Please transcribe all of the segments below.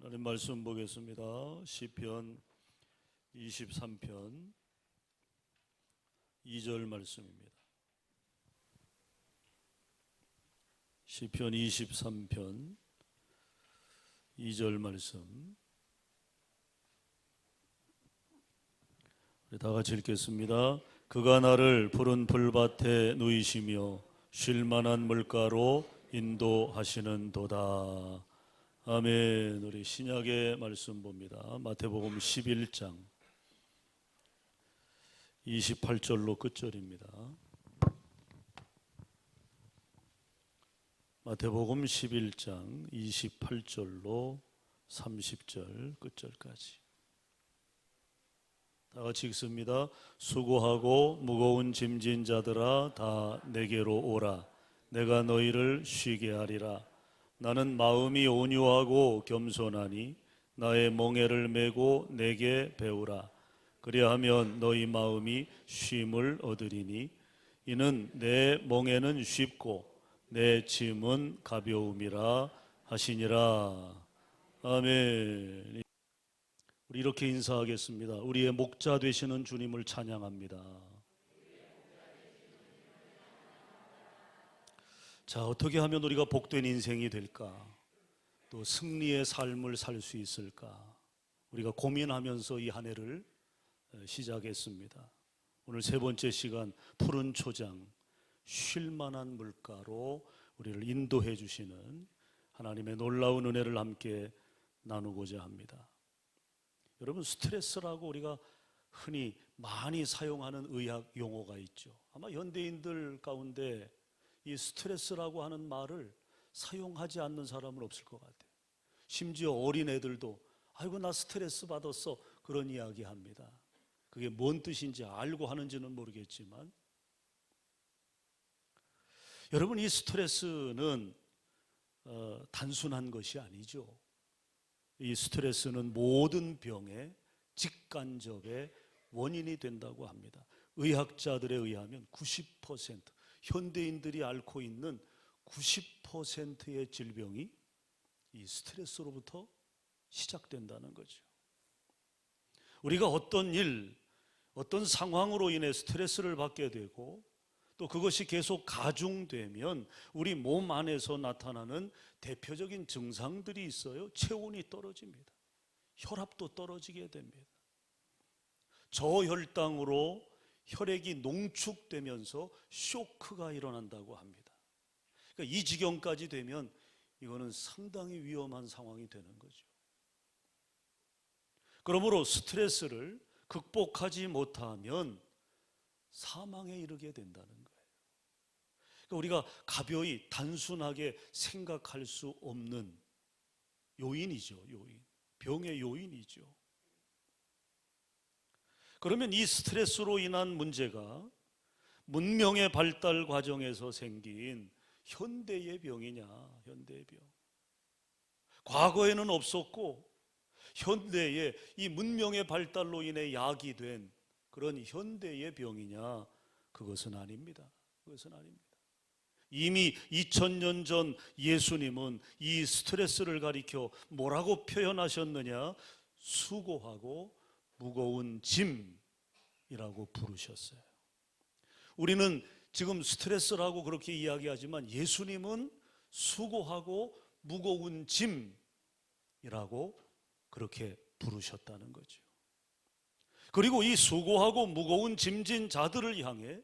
하나님 말씀 보겠습니다. 시편 23편 2절 말씀입니다. 시편 23편 2절 말씀 우리 다 같이 읽겠습니다. 그가 나를 푸른 풀밭에 누이시며 쉴만한 물가로 인도하시는도다. 아멘. 우리 신약의 말씀 봅니다. 마태복음 11장 28절로 끝절입니다. 마태복음 11장 28절로 30절 끝절까지 다 같이 읽습니다. 수고하고 무거운 짐진 자들아 다 내게로 오라. 내가 너희를 쉬게 하리라. 나는 마음이 온유하고 겸손하니 나의 멍에를 메고 내게 배우라. 그리하면 너희 마음이 쉼을 얻으리니 이는 내 멍에는 쉽고 내 짐은 가벼움이라 하시니라. 아멘. 우리 이렇게 인사하겠습니다. 우리의 목자 되시는 주님을 찬양합니다. 자, 어떻게 하면 우리가 복된 인생이 될까? 또 승리의 삶을 살 수 있을까? 우리가 고민하면서 이 한 해를 시작했습니다. 오늘 세 번째 시간 푸른 초장, 쉴만한 물가로 우리를 인도해 주시는 하나님의 놀라운 은혜를 함께 나누고자 합니다. 여러분, 스트레스라고 우리가 흔히 많이 사용하는 의학 용어가 있죠. 아마 현대인들 가운데 이 스트레스라고 하는 말을 사용하지 않는 사람은 없을 것 같아요. 심지어 어린애들도 아이고 나 스트레스 받았어 그런 이야기 합니다. 그게 뭔 뜻인지 알고 하는지는 모르겠지만 여러분, 이 스트레스는 단순한 것이 아니죠. 이 스트레스는 모든 병의 직간접의 원인이 된다고 합니다. 의학자들에 의하면 90%, 현대인들이 앓고 있는 90%의 질병이 이 스트레스로부터 시작된다는 거죠. 우리가 어떤 일, 어떤 상황으로 인해 스트레스를 받게 되고 또 그것이 계속 가중되면 우리 몸 안에서 나타나는 대표적인 증상들이 있어요. 체온이 떨어집니다. 혈압도 떨어지게 됩니다. 저혈당으로 혈액이 농축되면서 쇼크가 일어난다고 합니다. 그러니까 이 지경까지 되면 이거는 상당히 위험한 상황이 되는 거죠. 그러므로 스트레스를 극복하지 못하면 사망에 이르게 된다는 거예요. 그러니까 우리가 가벼이 단순하게 생각할 수 없는 요인이죠. 병의 요인이죠. 그러면 이 스트레스로 인한 문제가 문명의 발달 과정에서 생긴 현대의 병이냐, 현대의 병. 과거에는 없었고 현대의 이 문명의 발달로 인해 야기된 그런 현대의 병이냐? 그것은 아닙니다. 그것은 아닙니다. 이미 2000년 전 예수님은 이 스트레스를 가리켜 뭐라고 표현하셨느냐? 수고하고 무거운 짐이라고 부르셨어요. 우리는 지금 스트레스라고 그렇게 이야기하지만 예수님은 수고하고 무거운 짐이라고 그렇게 부르셨다는 거죠. 그리고 이 수고하고 무거운 짐진 자들을 향해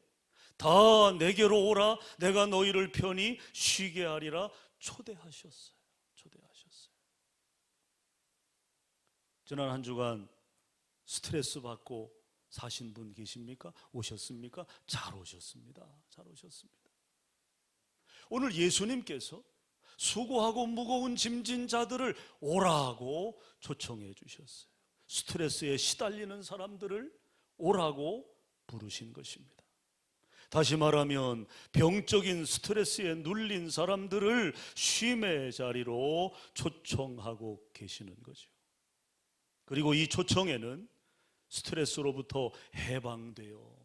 다 내게로 오라 내가 너희를 편히 쉬게 하리라 초대하셨어요. 지난 한 주간 스트레스 받고 사신 분 계십니까? 오셨습니까? 잘 오셨습니다. 오늘 예수님께서 수고하고 무거운 짐진 자들을 오라고 초청해 주셨어요. 스트레스에 시달리는 사람들을 오라고 부르신 것입니다. 다시 말하면 병적인 스트레스에 눌린 사람들을 쉼의 자리로 초청하고 계시는 거죠. 그리고 이 초청에는 스트레스로부터 해방되어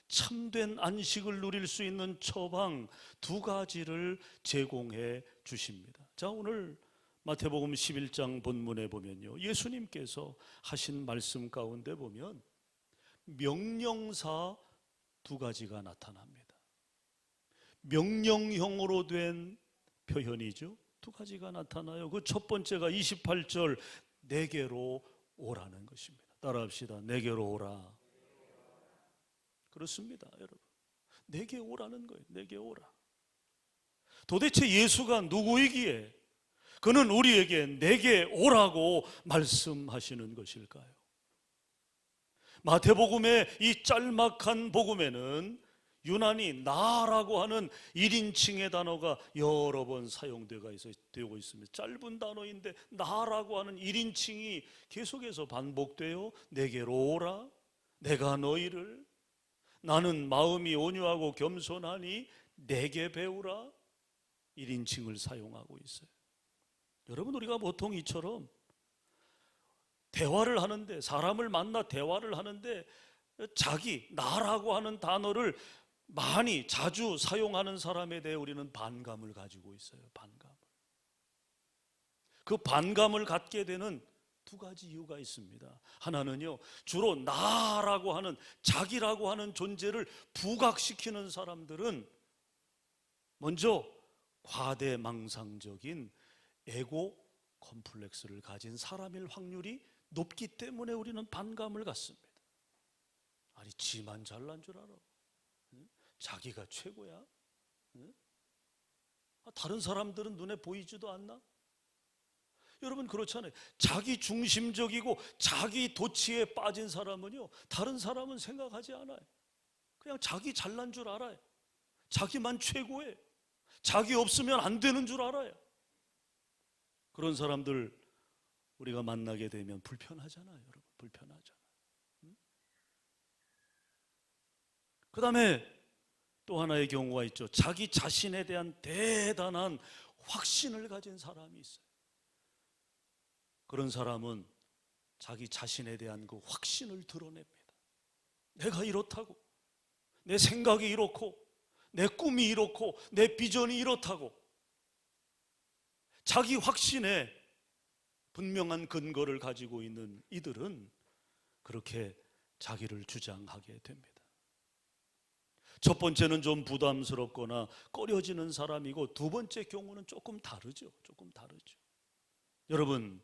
참된 안식을 누릴 수 있는 처방 두 가지를 제공해 주십니다. 자, 오늘 마태복음 11장 본문에 보면요, 예수님께서 하신 말씀 가운데 보면 명령사 두 가지가 나타납니다. 명령형으로 된 표현이죠. 두 가지가 나타나요. 그 첫 번째가 28절 내게로 오라는 것입니다. 따라합시다. 내게로 오라. 그렇습니다, 여러분. 내게 오라는 거예요. 내게 오라. 도대체 예수가 누구이기에 그는 우리에게 내게 오라고 말씀하시는 것일까요? 마태복음의 이 짤막한 복음에는 유난히 나라고 하는 1인칭의 단어가 여러 번 사용되고 있습니다. 짧은 단어인데 나라고 하는 1인칭이 계속해서 반복돼요. 내게로 오라, 내가 너희를, 나는 마음이 온유하고 겸손하니 내게 배우라, 1인칭을 사용하고 있어요. 여러분, 우리가 보통 이처럼 대화를 하는데, 사람을 만나 대화를 하는데 자기, 나라고 하는 단어를 많이 자주 사용하는 사람에 대해 우리는 반감을 가지고 있어요. 반감을. 그 반감을 갖게 되는 두 가지 이유가 있습니다. 하나는요, 주로 나라고 하는, 자기라고 하는 존재를 부각시키는 사람들은 먼저 과대망상적인 에고 컴플렉스를 가진 사람일 확률이 높기 때문에 우리는 반감을 갖습니다. 아니, 지만 잘난 줄 알아. 자기가 최고야. 다른 사람들은 눈에 보이지도 않나? 여러분, 그렇잖아요. 자기 중심적이고 자기 도취에 빠진 사람은요, 다른 사람은 생각하지 않아요. 그냥 자기 잘난 줄 알아요. 자기만 최고예요. 자기 없으면 안 되는 줄 알아요. 그런 사람들 우리가 만나게 되면 불편하잖아요, 여러분. 불편하잖아요. 그 다음에 또 하나의 경우가 있죠. 자기 자신에 대한 대단한 확신을 가진 사람이 있어요. 그런 사람은 자기 자신에 대한 그 확신을 드러냅니다. 내가 이렇다고, 내 생각이 이렇고, 내 꿈이 이렇고, 내 비전이 이렇다고, 자기 확신에 분명한 근거를 가지고 있는 이들은 그렇게 자기를 주장하게 됩니다. 첫 번째는 좀 부담스럽거나 꺼려지는 사람이고, 두 번째 경우는 조금 다르죠. 여러분,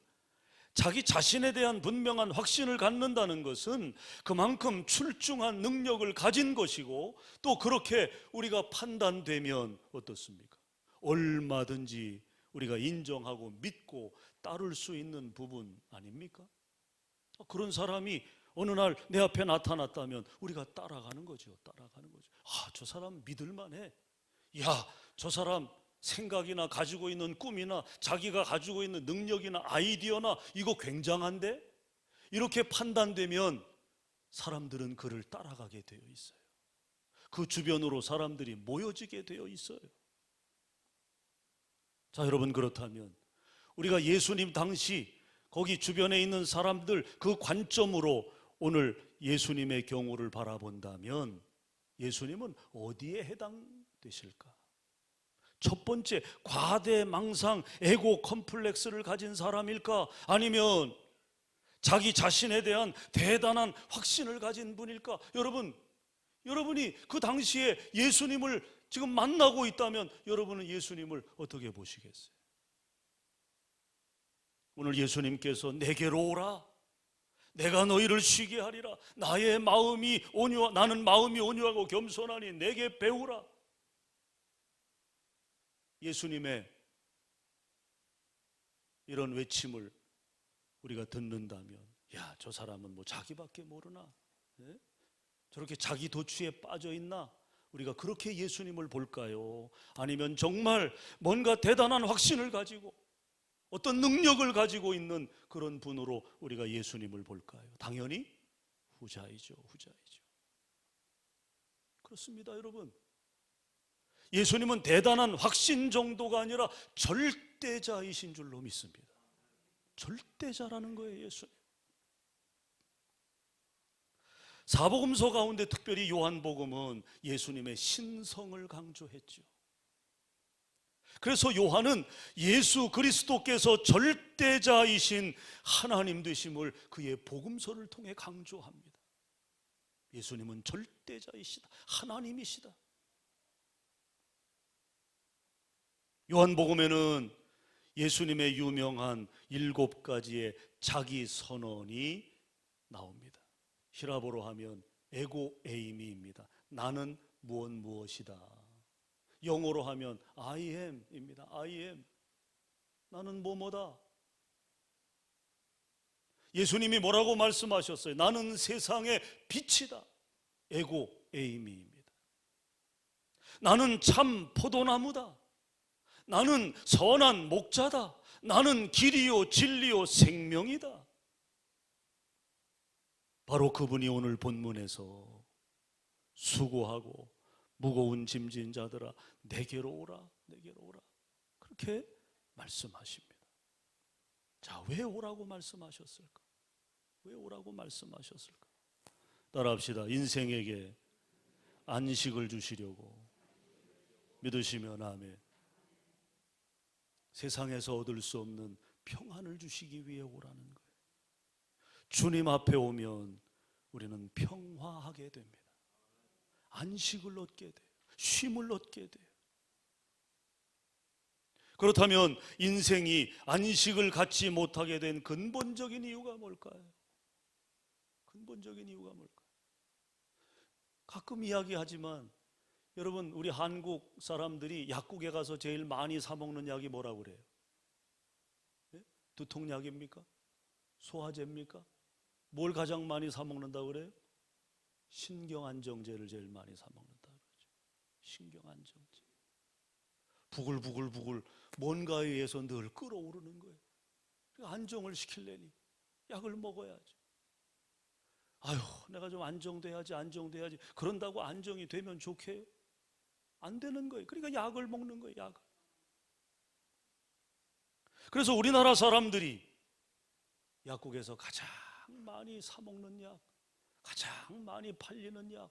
자기 자신에 대한 분명한 확신을 갖는다는 것은 그만큼 출중한 능력을 가진 것이고, 또 그렇게 우리가 판단되면 어떻습니까? 얼마든지 우리가 인정하고 믿고 따를 수 있는 부분 아닙니까? 그런 사람이 어느 날 내 앞에 나타났다면 우리가 따라가는 거죠. 저 사람 믿을만해. 저 사람 생각이나 가지고 있는 꿈이나 자기가 가지고 있는 능력이나 아이디어나 이거 굉장한데? 이렇게 판단되면 사람들은 그를 따라가게 되어 있어요. 그 주변으로 사람들이 모여지게 되어 있어요. 자, 여러분, 그렇다면 우리가 예수님 당시 거기 주변에 있는 사람들 그 관점으로 오늘 예수님의 경우를 바라본다면 예수님은 어디에 해당되실까? 첫 번째, 과대망상, 에고 컴플렉스를 가진 사람일까? 아니면 자기 자신에 대한 대단한 확신을 가진 분일까? 여러분이 그 당시에 예수님을 지금 만나고 있다면 여러분은 예수님을 어떻게 보시겠어요? 오늘 예수님께서 내게로 오라, 내가 너희를 쉬게 하리라, 나는 마음이 온유하고 겸손하니 내게 배우라. 예수님의 이런 외침을 우리가 듣는다면, 저 사람은 뭐 자기밖에 모르나? 저렇게 자기 도취에 빠져 있나? 우리가 그렇게 예수님을 볼까요? 아니면 정말 뭔가 대단한 확신을 가지고 어떤 능력을 가지고 있는 그런 분으로 우리가 예수님을 볼까요? 당연히 후자이죠. 그렇습니다, 여러분. 예수님은 대단한 확신 정도가 아니라 절대자이신 줄로 믿습니다. 절대자라는 거예요, 예수님. 사복음서 가운데 특별히 요한복음은 예수님의 신성을 강조했죠. 그래서 요한은 예수 그리스도께서 절대자이신 하나님 되심을 그의 복음서를 통해 강조합니다. 예수님은 절대자이시다. 하나님이시다. 요한복음에는 예수님의 유명한 7가지의 자기 선언이 나옵니다. 히라보로 하면 에고 에이미입니다. 나는 무엇이다. 영어로 하면 I am입니다. I am. 나는 뭐뭐다. 예수님이 뭐라고 말씀하셨어요? 나는 세상의 빛이다. 에고 에이미입니다. 나는 참 포도나무다. 나는 선한 목자다. 나는 길이요 진리요 생명이다. 바로 그분이 오늘 본문에서 수고하고 무거운 짐진 자들아 내게로 오라, 내게로 오라, 그렇게 말씀하십니다. 자, 왜 오라고 말씀하셨을까? 왜 오라고 말씀하셨을까? 따라합시다. 인생에게 안식을 주시려고 믿으시면 아멘. 세상에서 얻을 수 없는 평안을 주시기 위해 오라는 거예요. 주님 앞에 오면 우리는 평화하게 됩니다. 안식을 얻게 돼요. 쉼을 얻게 돼요. 그렇다면 인생이 안식을 갖지 못하게 된 근본적인 이유가 뭘까요? 근본적인 이유가 뭘까요? 가끔 이야기하지만 여러분, 우리 한국 사람들이 약국에 가서 제일 많이 사 먹는 약이 뭐라고 그래요? 네? 두통약입니까? 소화제입니까? 뭘 가장 많이 사 먹는다고 그래요? 신경안정제를 제일 많이 사 먹는다고 그러죠. 신경안정제. 부글부글 뭔가에 의해서 늘 끓어오르는 거예요. 안정을 시키려니 약을 먹어야죠. 아유, 내가 좀 안정돼야지. 그런다고 안정이 되면 좋게요? 안 되는 거예요. 그러니까 약을 먹는 거예요. 약을. 그래서 우리나라 사람들이 약국에서 가장 많이 사 먹는 약, 가장 많이 팔리는 약,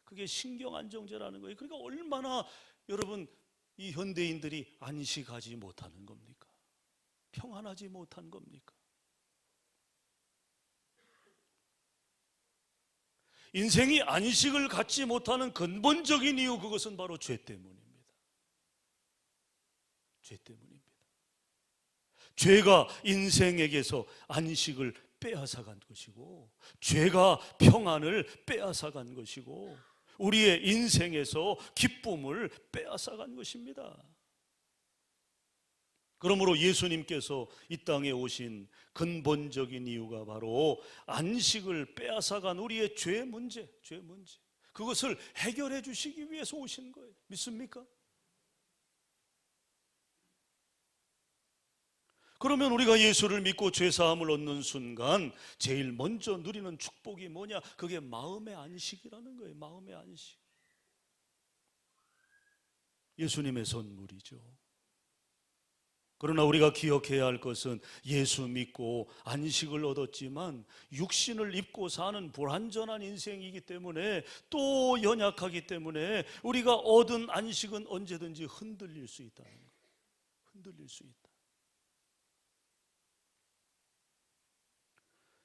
그게 신경안정제라는 거예요. 그러니까 얼마나 여러분 이 현대인들이 안식하지 못하는 겁니까? 평안하지 못한 겁니까? 인생이 안식을 갖지 못하는 근본적인 이유, 그것은 바로 죄 때문입니다. 죄 때문입니다. 죄가 인생에게서 안식을 빼앗아간 것이고, 죄가 평안을 빼앗아간 것이고, 우리의 인생에서 기쁨을 빼앗아간 것입니다. 그러므로 예수님께서 이 땅에 오신 근본적인 이유가 바로 안식을 빼앗아간 우리의 죄 문제, 그것을 해결해 주시기 위해서 오신 거예요. 믿습니까? 그러면 우리가 예수를 믿고 죄사함을 얻는 순간 제일 먼저 누리는 축복이 뭐냐? 그게 마음의 안식이라는 거예요. 마음의 안식. 예수님의 선물이죠. 그러나 우리가 기억해야 할 것은 예수 믿고 안식을 얻었지만 육신을 입고 사는 불완전한 인생이기 때문에, 또 연약하기 때문에 우리가 얻은 안식은 언제든지 흔들릴 수 있다는 거예요. 흔들릴 수 있다.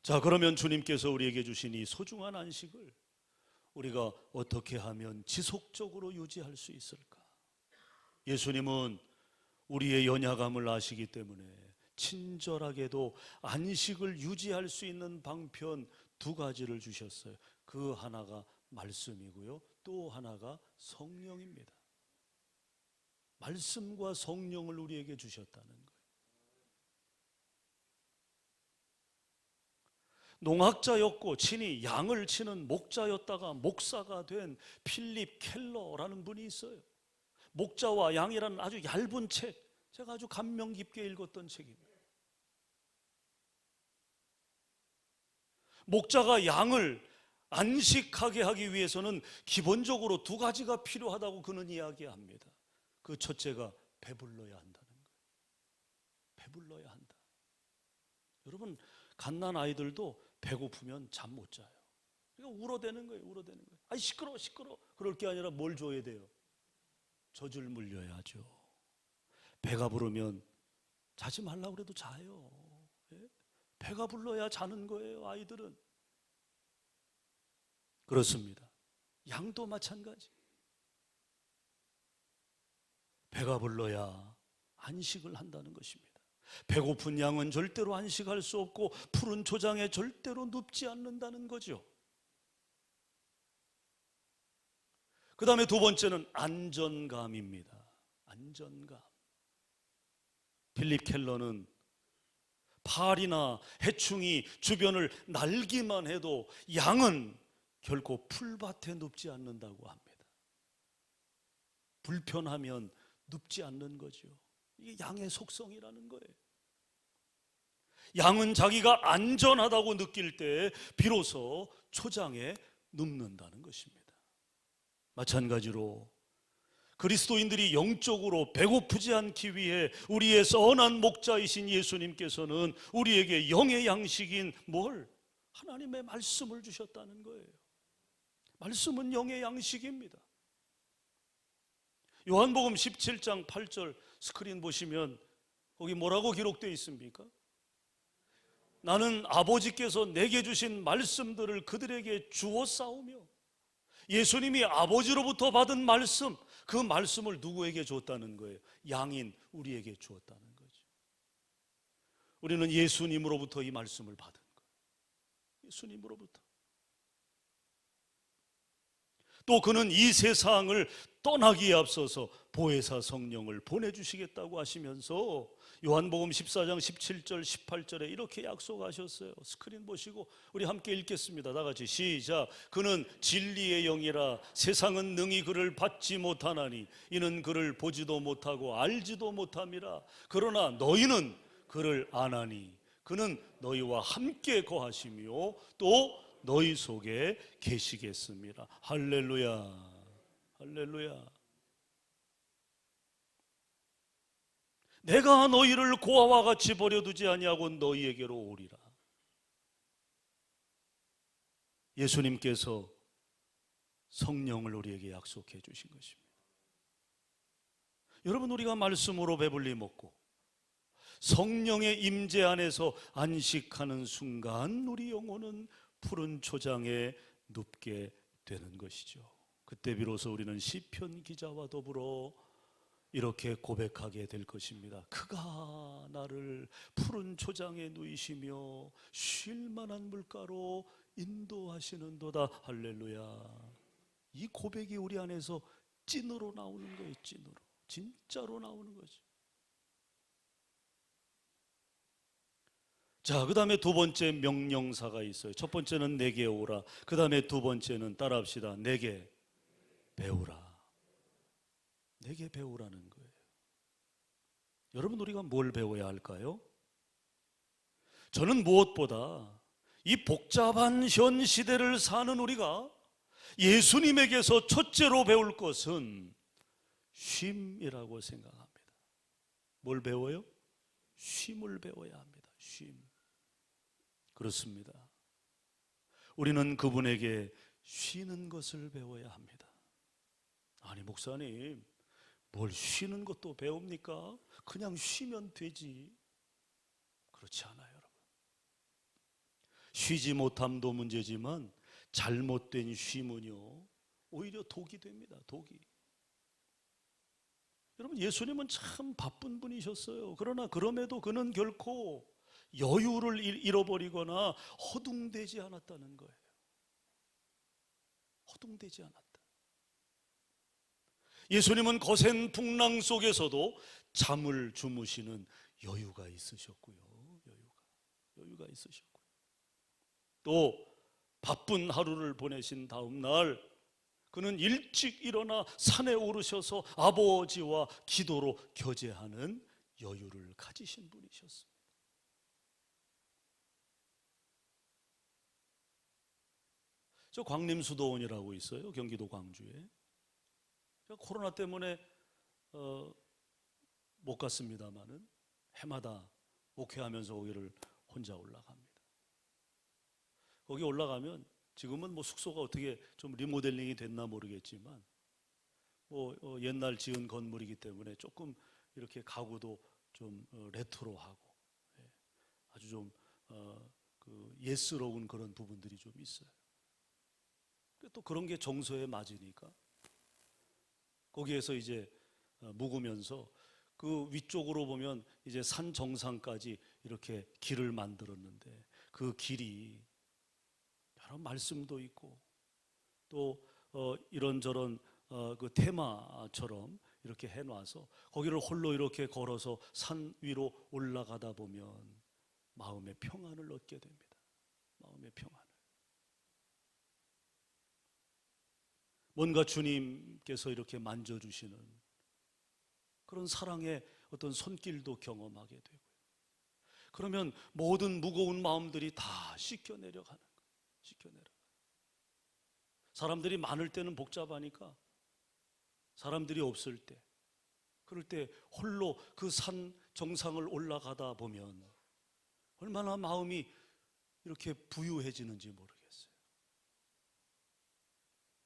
자, 그러면 주님께서 우리에게 주신 이 소중한 안식을 우리가 어떻게 하면 지속적으로 유지할 수 있을까? 예수님은 우리의 연약함을 아시기 때문에 친절하게도 안식을 유지할 수 있는 방편 2가지를 주셨어요. 그 하나가 말씀이고요, 또 하나가 성령입니다. 말씀과 성령을 우리에게 주셨다는 거예요. 농학자였고 친히 양을 치는 목자였다가 목사가 된 필립 켈러라는 분이 있어요. 목자와 양이라는 아주 얇은 책, 제가 아주 감명 깊게 읽었던 책입니다. 목자가 양을 안식하게 하기 위해서는 기본적으로 2가지가 필요하다고 그는 이야기합니다. 그 첫째가 배불러야 한다는 거예요. 배불러야 한다. 여러분, 갓난 아이들도 배고프면 잠 못 자요. 그러니까 울어대는 거예요. 아이 시끄러워. 그럴 게 아니라 뭘 줘야 돼요? 젖을 물려야죠. 배가 부르면 자지 말라고 그래도 자요. 예? 배가 불러야 자는 거예요, 아이들은. 그렇습니다. 양도 마찬가지. 배가 불러야 안식을 한다는 것입니다. 배고픈 양은 절대로 안식할 수 없고 푸른 초장에 절대로 눕지 않는다는 거죠. 그 다음에 두 번째는 안전감입니다. 안전감. 필립 켈러는 파리나 해충이 주변을 날기만 해도 양은 결코 풀밭에 눕지 않는다고 합니다. 불편하면 눕지 않는 거죠. 이게 양의 속성이라는 거예요. 양은 자기가 안전하다고 느낄 때 비로소 초장에 눕는다는 것입니다. 마찬가지로 그리스도인들이 영적으로 배고프지 않기 위해 우리의 선한 목자이신 예수님께서는 우리에게 영의 양식인 하나님의 말씀을 주셨다는 거예요. 말씀은 영의 양식입니다. 요한복음 17장 8절 스크린 보시면 거기 뭐라고 기록되어 있습니까? 나는 아버지께서 내게 주신 말씀들을 그들에게 주어 싸우며, 예수님이 아버지로부터 받은 말씀, 그 말씀을 누구에게 줬다는 거예요? 양인 우리에게 주었다는 거죠. 우리는 예수님으로부터 이 말씀을 받은 거예요. 예수님으로부터. 또 그는 이 세상을 떠나기에 앞서서 보혜사 성령을 보내주시겠다고 하시면서 요한복음 14장 17절 18절에 이렇게 약속하셨어요. 스크린 보시고 우리 함께 읽겠습니다. 다 같이 시작. 그는 진리의 영이라 세상은 능히 그를 받지 못하나니 이는 그를 보지도 못하고 알지도 못함이라. 그러나 너희는 그를 아나니 그는 너희와 함께 거하시며 또 너희 속에 계시겠습니다. 할렐루야. 할렐루야. 내가 너희를 고아와 같이 버려두지 아니하고 너희에게로 오리라. 예수님께서 성령을 우리에게 약속해 주신 것입니다. 여러분, 우리가 말씀으로 배불리 먹고 성령의 임재 안에서 안식하는 순간 우리 영혼은 푸른 초장에 눕게 되는 것이죠. 그때 비로소 우리는 시편 기자와 더불어 이렇게 고백하게 될 것입니다. 그가 나를 푸른 초장에 누이시며 쉴 만한 물가로 인도하시는도다. 할렐루야. 이 고백이 우리 안에서 찐으로 나오는 거예요. 찐으로. 진짜로 나오는 거죠. 자, 그 다음에 두 번째 명령사가 있어요. 첫 번째는 내게 오라. 그 다음에 두 번째는 따라합시다. 내게 배우라. 내게 배우라는 거예요. 여러분, 우리가 뭘 배워야 할까요? 저는 무엇보다 이 복잡한 현 시대를 사는 우리가 예수님에게서 첫째로 배울 것은 쉼이라고 생각합니다. 뭘 배워요? 쉼을 배워야 합니다. 쉼. 그렇습니다. 우리는 그분에게 쉬는 것을 배워야 합니다. 아니, 목사님, 뭘 쉬는 것도 배웁니까? 그냥 쉬면 되지. 그렇지 않아요, 여러분. 쉬지 못함도 문제지만 잘못된 쉼은요, 오히려 독이 됩니다. 독이. 여러분, 예수님은 참 바쁜 분이셨어요. 그러나 그럼에도 그는 결코 여유를 잃어버리거나 허둥대지 않았다는 거예요. 허둥대지 않았다. 예수님은 거센 풍랑 속에서도 잠을 주무시는 여유가 있으셨고요. 여유가 있으셨고요. 또 바쁜 하루를 보내신 다음 날 그는 일찍 일어나 산에 오르셔서 아버지와 기도로 교제하는 여유를 가지신 분이셨습니다. 저 광림수도원이라고 있어요. 경기도 광주에. 코로나 때문에 못 갔습니다마는 해마다 목회하면서 거기를 혼자 올라갑니다. 거기 올라가면 지금은 뭐 숙소가 어떻게 좀 리모델링이 됐나 모르겠지만 옛날 지은 건물이기 때문에 조금 이렇게 가구도 좀 레트로하고, 예, 아주 좀 그 예스러운 그런 부분들이 좀 있어요. 또 그런 게 정서에 맞으니까 거기에서 이제 묵으면서 그 위쪽으로 보면 이제 산 정상까지 이렇게 길을 만들었는데, 그 길이 여러 말씀도 있고 또 이런저런 그 테마처럼 이렇게 해놔서 거기를 홀로 이렇게 걸어서 산 위로 올라가다 보면 마음의 평안을 얻게 됩니다. 마음의 평안을. 뭔가 주님께서 이렇게 만져주시는 그런 사랑의 어떤 손길도 경험하게 되고요. 그러면 모든 무거운 마음들이 다 씻겨 내려가는 거예요. 씻겨 내려가요. 사람들이 많을 때는 복잡하니까, 사람들이 없을 때, 그럴 때 홀로 그 산 정상을 올라가다 보면 얼마나 마음이 이렇게 부유해지는지 모르겠어요.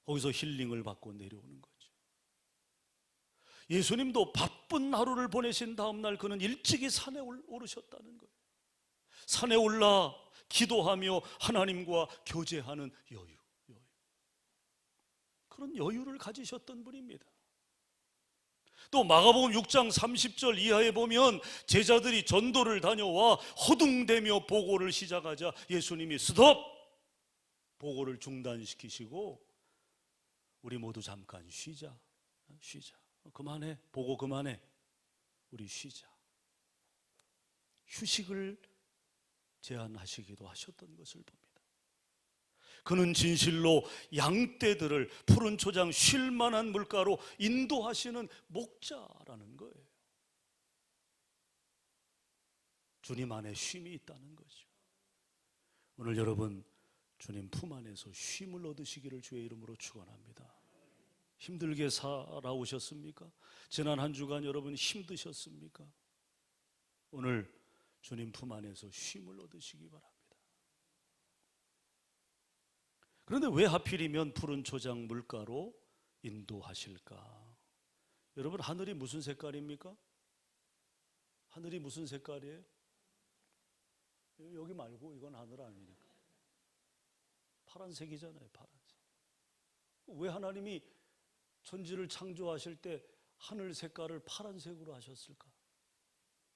거기서 힐링을 받고 내려오는 거죠. 예수님도 바쁜 하루를 보내신 다음 날 그는 일찍이 산에 오르셨다는 거예요. 산에 올라 기도하며 하나님과 교제하는 여유. 그런 여유를 가지셨던 분입니다. 또 마가복음 6장 30절 이하에 보면 제자들이 전도를 다녀와 허둥대며 보고를 시작하자 예수님이 스톱! 보고를 중단시키시고 우리 모두 잠깐 쉬자. 그만해. 보고 그만해. 우리 쉬자. 휴식을 제안하시기도 하셨던 것을 봅니다. 그는 진실로 양떼들을 푸른 초장 쉴 만한 물가로 인도하시는 목자라는 거예요. 주님 안에 쉼이 있다는 거죠. 오늘 여러분 주님 품 안에서 쉼을 얻으시기를 주의 이름으로 축원합니다. 힘들게 살아오셨습니까? 지난 한 주간 여러분 힘드셨습니까? 오늘 주님 품 안에서 쉼을 얻으시기 바랍니다. 그런데 왜 하필이면 푸른 초장 물가로 인도하실까? 여러분 하늘이 무슨 색깔입니까? 하늘이 무슨 색깔이에요? 여기 말고 이건 하늘 아니니까 파란색이잖아요. 파란색. 왜 하나님이 천지를 창조하실 때 하늘 색깔을 파란색으로 하셨을까?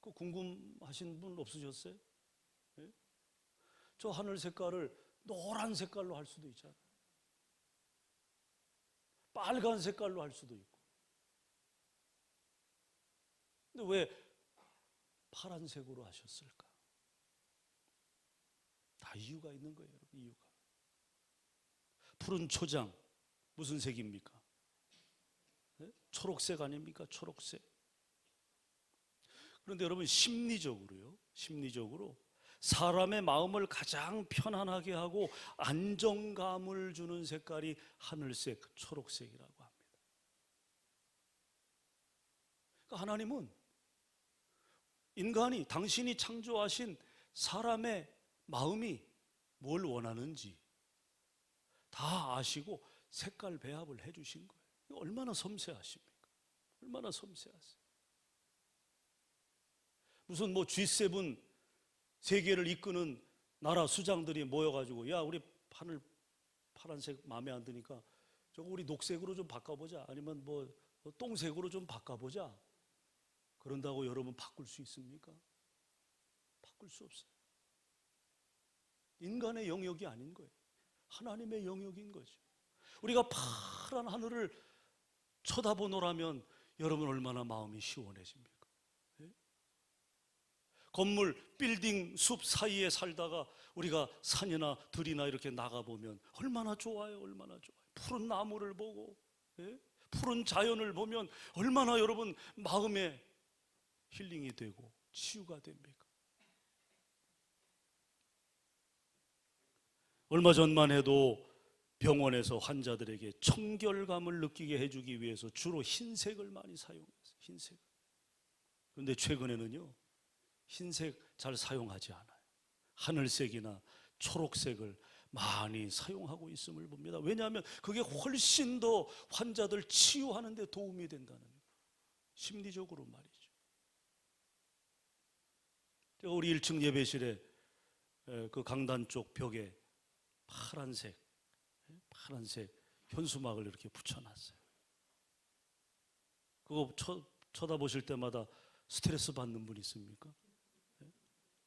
그 궁금하신 분 없으셨어요? 네? 저 하늘 색깔을 노란 색깔로 할 수도 있잖아요. 빨간 색깔로 할 수도 있고. 근데 왜 파란색으로 하셨을까? 다 이유가 있는 거예요, 여러분. 이유가. 푸른 초장 무슨 색입니까? 네? 초록색 아닙니까? 초록색. 그런데 여러분 심리적으로 사람의 마음을 가장 편안하게 하고 안정감을 주는 색깔이 하늘색, 초록색이라고 합니다. 그러니까 하나님은 인간이, 당신이 창조하신 사람의 마음이 뭘 원하는지 다 아시고 색깔 배합을 해주신 거예요. 얼마나 섬세하십니까? 얼마나 섬세하세요. 무슨 뭐 G7 세계를 이끄는 나라 수장들이 모여가지고 야 우리 하늘 파란색 마음에 안 드니까 저거 우리 녹색으로 좀 바꿔보자, 아니면 뭐 똥색으로 좀 바꿔보자, 그런다고 여러분 바꿀 수 있습니까? 바꿀 수 없어요. 인간의 영역이 아닌 거예요. 하나님의 영역인 거죠. 우리가 파란 하늘을 쳐다보노라면 여러분 얼마나 마음이 시원해집니까? 네? 건물, 빌딩, 숲 사이에 살다가 우리가 산이나 들이나 이렇게 나가보면 얼마나 좋아요. 얼마나 좋아요. 푸른 나무를 보고, 네? 푸른 자연을 보면 얼마나 여러분 마음에 힐링이 되고 치유가 됩니까? 얼마 전만 해도 병원에서 환자들에게 청결감을 느끼게 해주기 위해서 주로 흰색을 많이 사용했어요. 흰색. 그런데 최근에는요, 흰색 잘 사용하지 않아요. 하늘색이나 초록색을 많이 사용하고 있음을 봅니다. 왜냐하면 그게 훨씬 더 환자들 치유하는 데 도움이 된다는 거예요. 심리적으로 말이죠. 제가 우리 1층 예배실에 그 강단 쪽 벽에 파란색 현수막을 이렇게 붙여놨어요. 그거 쳐다보실 때마다 스트레스 받는 분 있습니까?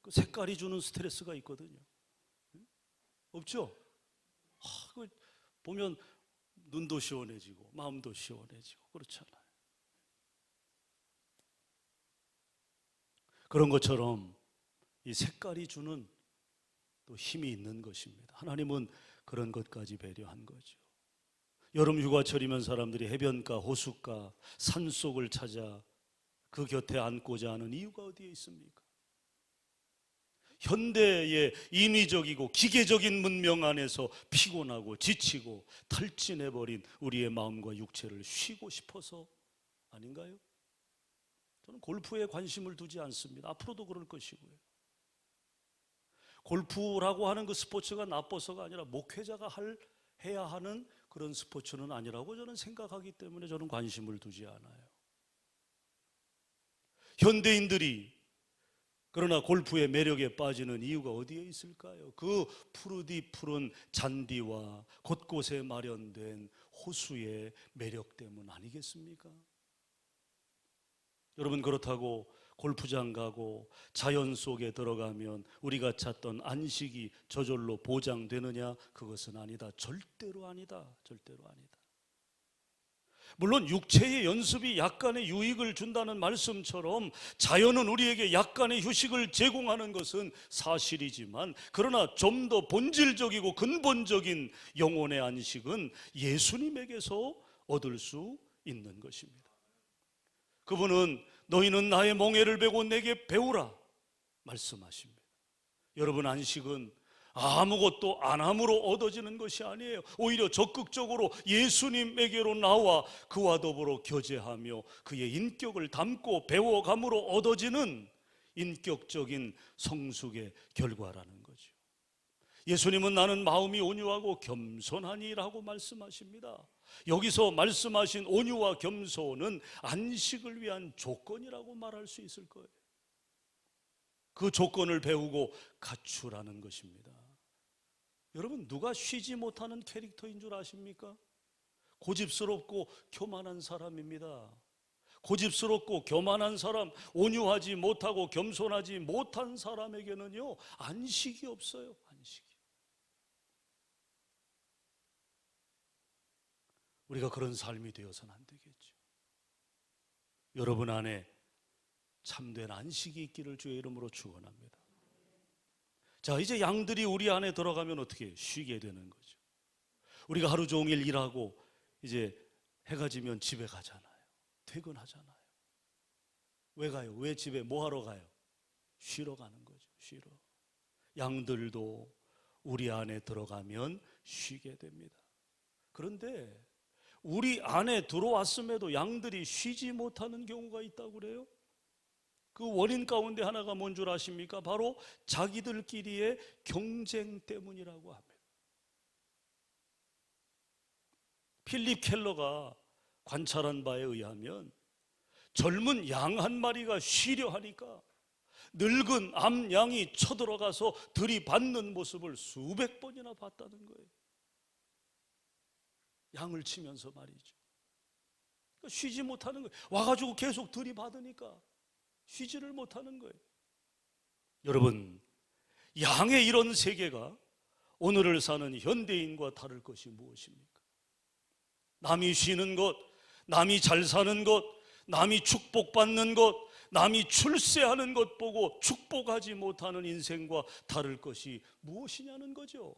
그 색깔이 주는 스트레스가 있거든요. 없죠? 그거 보면 눈도 시원해지고 마음도 시원해지고 그렇잖아요. 그런 것처럼 이 색깔이 주는 또 힘이 있는 것입니다. 하나님은 그런 것까지 배려한 거죠. 여름 휴가철이면 사람들이 해변가, 호숫가, 산속을 찾아 그 곁에 앉고자 하는 이유가 어디에 있습니까? 현대의 인위적이고 기계적인 문명 안에서 피곤하고 지치고 탈진해버린 우리의 마음과 육체를 쉬고 싶어서 아닌가요? 저는 골프에 관심을 두지 않습니다. 앞으로도 그럴 것이고요. 골프라고 하는 그 스포츠가 나빠서가 아니라 목회자가 해야 하는 그런 스포츠는 아니라고 저는 생각하기 때문에 저는 관심을 두지 않아요. 현대인들이 그러나 골프의 매력에 빠지는 이유가 어디에 있을까요? 그 푸르디푸른 잔디와 곳곳에 마련된 호수의 매력 때문 아니겠습니까? 여러분, 그렇다고 골프장 가고 자연 속에 들어가면 우리가 찾던 안식이 저절로 보장되느냐? 그것은 아니다. 절대로 아니다. 절대로 아니다. 물론 육체의 연습이 약간의 유익을 준다는 말씀처럼 자연은 우리에게 약간의 휴식을 제공하는 것은 사실이지만, 그러나 좀 더 본질적이고 근본적인 영혼의 안식은 예수님에게서 얻을 수 있는 것입니다. 그분은 너희는 나의 멍에를 베고 내게 배우라 말씀하십니다. 여러분, 안식은 아무것도 안 함으로 얻어지는 것이 아니에요. 오히려 적극적으로 예수님에게로 나와 그와 더불어 교제하며 그의 인격을 담고 배워감으로 얻어지는 인격적인 성숙의 결과라는 거죠. 예수님은 나는 마음이 온유하고 겸손하니라고 말씀하십니다. 여기서 말씀하신 온유와 겸손은 안식을 위한 조건이라고 말할 수 있을 거예요. 그 조건을 배우고 갖추라는 것입니다. 여러분, 누가 쉬지 못하는 캐릭터인 줄 아십니까? 고집스럽고 교만한 사람입니다. 고집스럽고 교만한 사람, 온유하지 못하고 겸손하지 못한 사람에게는요, 안식이 없어요. 안식이. 우리가 그런 삶이 되어서는 안 되겠죠. 여러분 안에 참된 안식이 있기를 주의 이름으로 축원합니다. 자, 이제 양들이 우리 안에 들어가면 어떻게 쉬게 되는 거죠. 우리가 하루 종일 일하고 이제 해가 지면 집에 가잖아요. 퇴근하잖아요. 왜 가요? 왜 집에 뭐 하러 가요? 쉬러 가는 거죠. 쉬러. 양들도 우리 안에 들어가면 쉬게 됩니다. 그런데 우리 안에 들어왔음에도 양들이 쉬지 못하는 경우가 있다고 그래요. 그 원인 가운데 하나가 뭔 줄 아십니까? 바로 자기들끼리의 경쟁 때문이라고 합니다. 필립 켈러가 관찰한 바에 의하면 젊은 양 한 마리가 쉬려 하니까 늙은 암양이 쳐들어가서 들이받는 모습을 수백 번이나 봤다는 거예요. 양을 치면서 말이죠. 그러니까 쉬지 못하는 거예요. 와가지고 계속 들이받으니까 쉬지를 못하는 거예요. 여러분, 양의 이런 세계가 오늘을 사는 현대인과 다를 것이 무엇입니까? 남이 쉬는 것, 남이 잘 사는 것, 남이 축복받는 것, 남이 출세하는 것 보고 축복하지 못하는 인생과 다를 것이 무엇이냐는 거죠.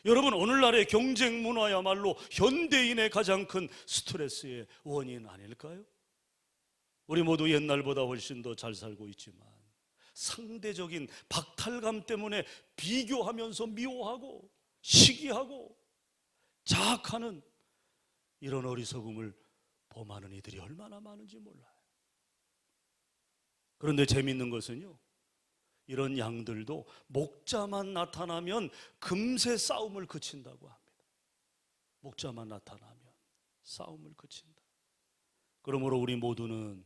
여러분, 오늘날의 경쟁 문화야말로 현대인의 가장 큰 스트레스의 원인 아닐까요? 우리 모두 옛날보다 훨씬 더 잘 살고 있지만 상대적인 박탈감 때문에 비교하면서 미워하고 시기하고 자학하는 이런 어리석음을 범하는 이들이 얼마나 많은지 몰라요. 그런데 재미있는 것은요, 이런 양들도 목자만 나타나면 금세 싸움을 그친다고 합니다. 목자만 나타나면 싸움을 그친다. 그러므로 우리 모두는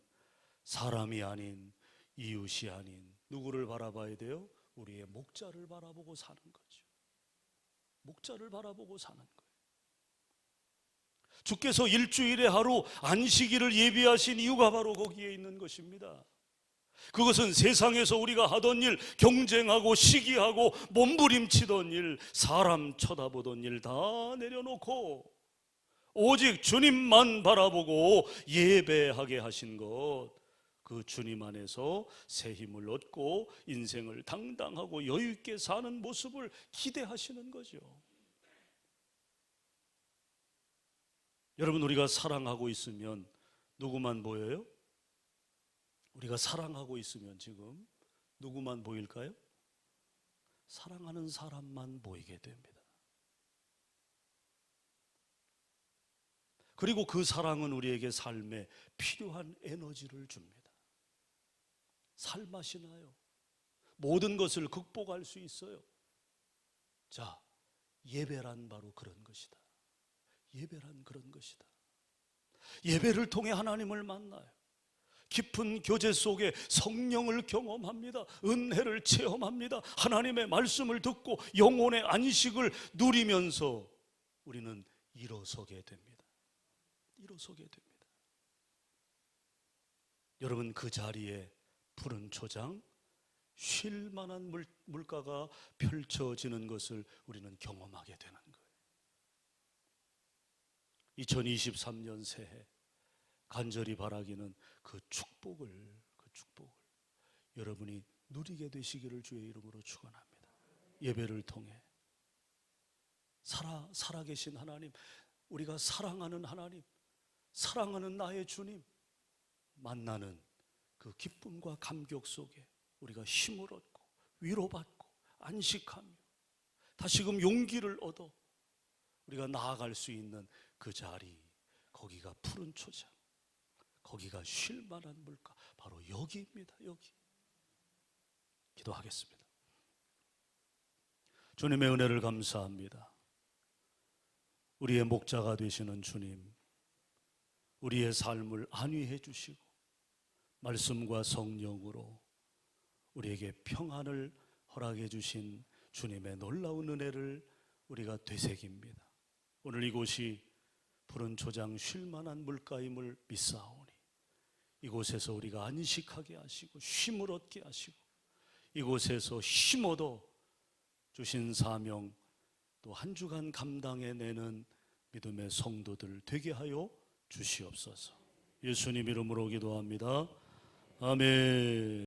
사람이 아닌 이웃이 아닌 누구를 바라봐야 돼요? 우리의 목자를 바라보고 사는 거죠. 목자를 바라보고 사는 거예요. 주께서 일주일에 하루 안식일을 예비하신 이유가 바로 거기에 있는 것입니다. 그것은 세상에서 우리가 하던 일, 경쟁하고 시기하고 몸부림치던 일, 사람 쳐다보던 일 다 내려놓고 오직 주님만 바라보고 예배하게 하신 것, 그 주님 안에서 새 힘을 얻고 인생을 당당하고 여유 있게 사는 모습을 기대하시는 거죠. 여러분, 우리가 사랑하고 있으면 누구만 보여요? 우리가 사랑하고 있으면 지금 누구만 보일까요? 사랑하는 사람만 보이게 됩니다. 그리고 그 사랑은 우리에게 삶에 필요한 에너지를 줍니다. 살맛이 나요. 모든 것을 극복할 수 있어요. 자, 예배란 바로 그런 것이다. 예배란 그런 것이다. 예배를 통해 하나님을 만나요. 깊은 교제 속에 성령을 경험합니다. 은혜를 체험합니다. 하나님의 말씀을 듣고 영혼의 안식을 누리면서 우리는 일어서게 됩니다. 일어서게 됩니다. 여러분, 그 자리에 푸른 초장, 쉴 만한 물가가 펼쳐지는 것을 우리는 경험하게 되는 거예요. 2023년 새해 간절히 바라기는 그 축복을 여러분이 누리게 되시기를 주의 이름으로 축원합니다. 예배를 통해 살아계신 하나님, 우리가 사랑하는 하나님, 사랑하는 나의 주님 만나는 그 기쁨과 감격 속에 우리가 힘을 얻고 위로받고 안식하며 다시금 용기를 얻어 우리가 나아갈 수 있는 그 자리, 거기가 푸른 초장, 거기가 쉴 만한 물가, 바로 여기입니다. 여기. 기도하겠습니다. 주님의 은혜를 감사합니다. 우리의 목자가 되시는 주님, 우리의 삶을 안위해 주시고 말씀과 성령으로 우리에게 평안을 허락해 주신 주님의 놀라운 은혜를 우리가 되새깁니다. 오늘 이곳이 푸른 초장 쉴 만한 물가임을 믿사오니 이곳에서 우리가 안식하게 하시고 쉼을 얻게 하시고 이곳에서 힘 얻어 주신 사명 또 한 주간 감당해내는 믿음의 성도들 되게 하여 주시옵소서. 예수님 이름으로 기도합니다. 아멘.